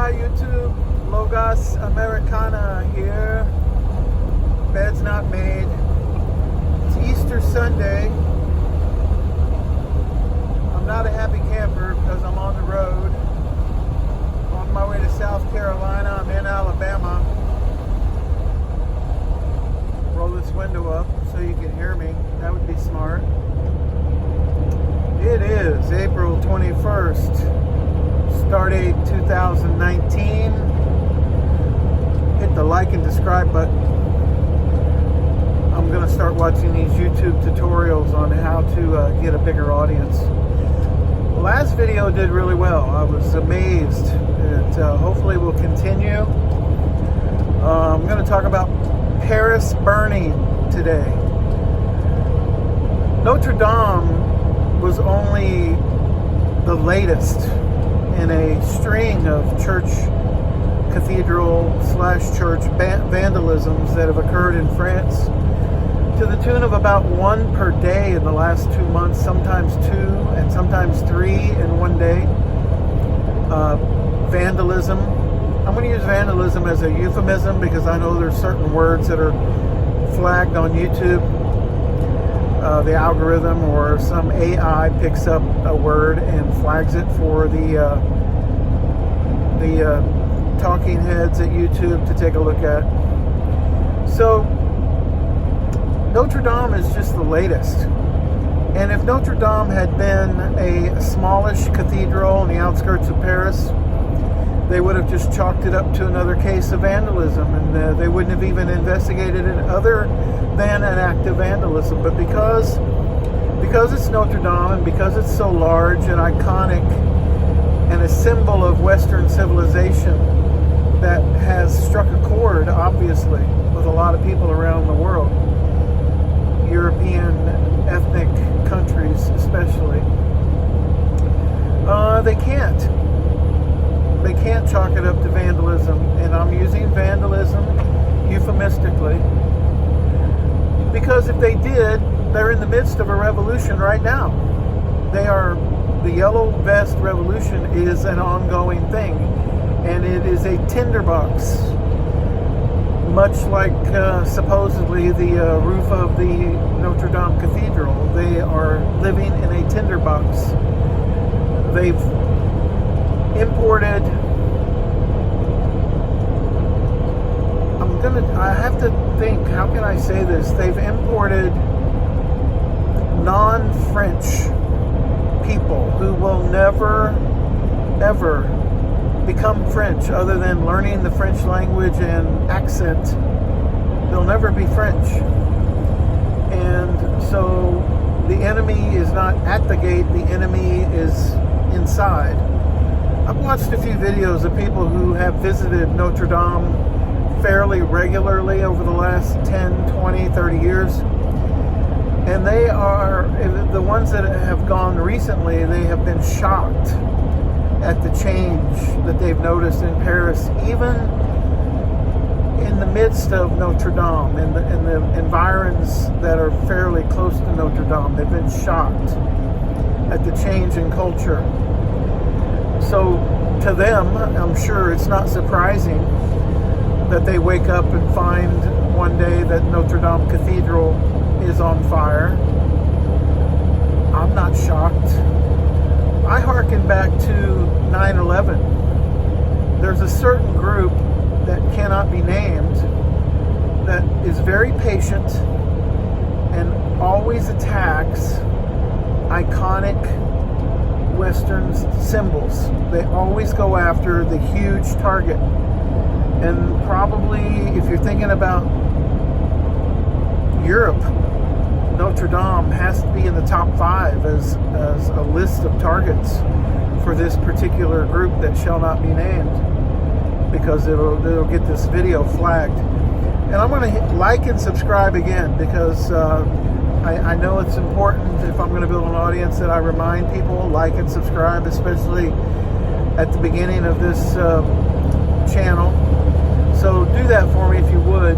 Hi YouTube, Logos Americana here. Bed's not made. It's Easter Sunday. I'm not a happy camper because I'm on the road. On my way to South Carolina. I'm in Alabama. Roll this window up so you can hear me. That would be smart. It is April 21st. Start date 2019. Hit the like and subscribe button. I'm going to start watching these YouTube tutorials on how to get a bigger audience. The last video did really well. I was amazed. It hopefully will continue. I'm going to talk about Paris burning today. Notre Dame was only the latest in a string of church, cathedral / church vandalisms that have occurred in France to the tune of about one per day in the last 2 months, sometimes two and sometimes three in one day. Vandalism. I'm going to use vandalism as a euphemism because I know there's certain words that are flagged on YouTube. The algorithm or some AI picks up a word and flags it for the talking heads at YouTube to take a look at. So Notre Dame is just the latest. And if Notre Dame had been a smallish cathedral on the outskirts of Paris, they would have just chalked it up to another case of vandalism, and they wouldn't have even investigated it other than an act of vandalism. But because it's Notre Dame and because it's so large and iconic and a symbol of Western civilization that has struck a chord, obviously, with a lot of people around the world, European ethnic countries especially, they can't chalk it up to vandalism, and I'm using vandalism euphemistically because if they did, they're in the midst of a revolution right now. The Yellow Vest Revolution is an ongoing thing, and it is a tinderbox, much like supposedly the roof of the Notre Dame Cathedral. They are living in a tinderbox. They've imported, I have to think, how can I say this? They've imported non-French people who will never, ever become French other than learning the French language and accent. They'll never be French. And so the enemy is not at the gate, the enemy is inside. I've watched a few videos of people who have visited Notre Dame fairly regularly over the last 10, 20, 30 years. And they are, the ones that have gone recently, they have been shocked at the change that they've noticed in Paris, even in the midst of Notre Dame, in the environs that are fairly close to Notre Dame. They've been shocked at the change in culture. So to them, I'm sure it's not surprising that they wake up and find one day that Notre Dame Cathedral is on fire. I'm not shocked. I hearken back to 9/11. There's a certain group that cannot be named that is very patient and always attacks iconic Western symbols. They always go after the huge target. And probably, if you're thinking about Europe, Notre Dame has to be in the top 5 as a list of targets for this particular group that shall not be named, because it'll get this video flagged. And I'm going to like and subscribe again because I know it's important if I'm going to build an audience that I remind people like and subscribe, especially at the beginning of this channel. So do that for me if you would.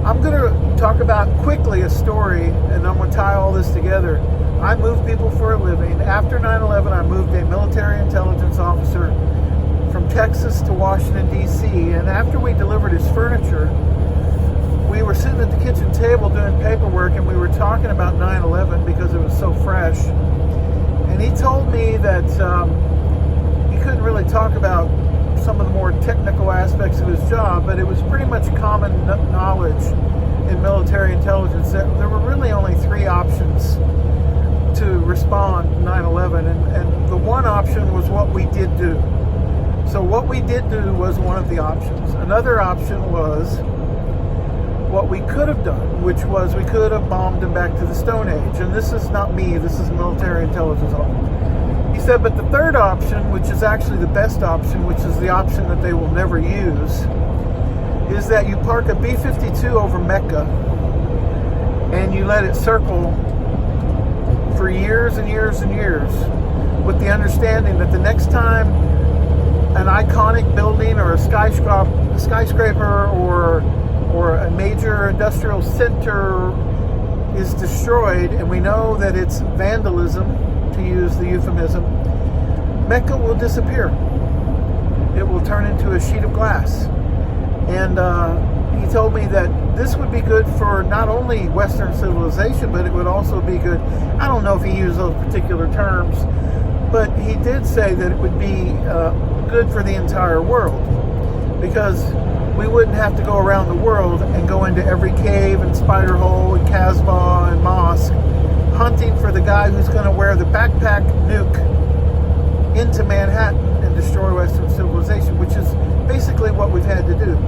I'm going to talk about quickly a story, and I'm going to tie all this together. I move people for a living. After 9/11, I moved a military intelligence officer Texas to Washington, D.C., and after we delivered his furniture, we were sitting at the kitchen table doing paperwork, and we were talking about 9/11 because it was so fresh. And he told me that he couldn't really talk about some of the more technical aspects of his job, but it was pretty much common knowledge in military intelligence that there were really only three options to respond to 9/11, and the one option was what we did do. So what we did do was one of the options. Another option was what we could have done, which was we could have bombed him back to the Stone Age. And this is not me, this is military intelligence. He said, but the third option, which is actually the best option, which is the option that they will never use, is that you park a B-52 over Mecca and you let it circle for years and years and years, with the understanding that the next time an iconic building or a skyscraper or a major industrial center is destroyed, and we know that it's vandalism, to use the euphemism, Mecca will disappear. It will turn into a sheet of glass. And he told me that this would be good for not only Western civilization, but it would also be good, I don't know if he used those particular terms, but he did say that it would be good for the entire world, because we wouldn't have to go around the world and go into every cave and spider hole and Casbah and mosque hunting for the guy who's going to wear the backpack nuke into Manhattan and destroy Western civilization, which is basically what we've had to do.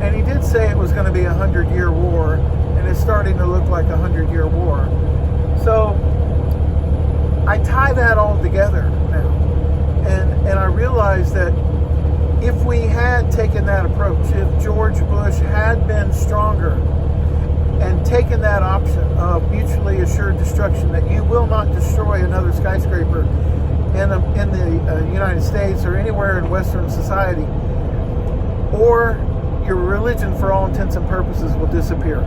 And he did say it was going to be a 100-year war, and it's starting to look like a 100-year war. So I tie that all together now, and I realize that if we had taken that approach, if George Bush had been stronger and taken that option of mutually assured destruction, that you will not destroy another skyscraper in the United States or anywhere in Western society, or your religion, for all intents and purposes, will disappear.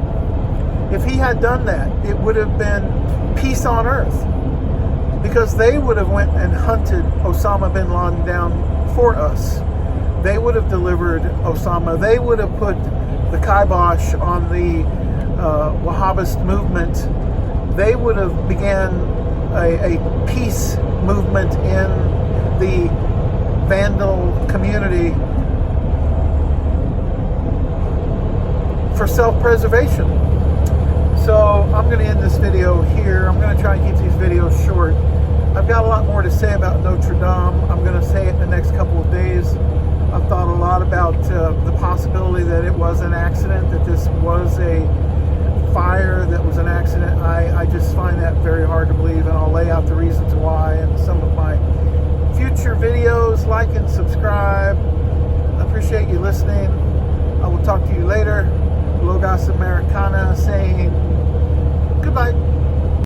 If he had done that, it would have been peace on earth, because they would have went and hunted Osama bin Laden down for us. They would have delivered Osama. They would have put the kibosh on the Wahhabist movement. They would have began a peace movement in the Vandal community for self-preservation. So I'm going to end this video here. I'm going to try and keep these videos short. I've got a lot more to say about Notre Dame. I'm going to say it in the next couple of days. I've thought a lot about the possibility that it was an accident, that this was a fire that was an accident. I just find that very hard to believe, and I'll lay out the reasons why in some of my future videos. Like and subscribe. I appreciate you listening. I will talk to you later. Logos Americana saying goodbye.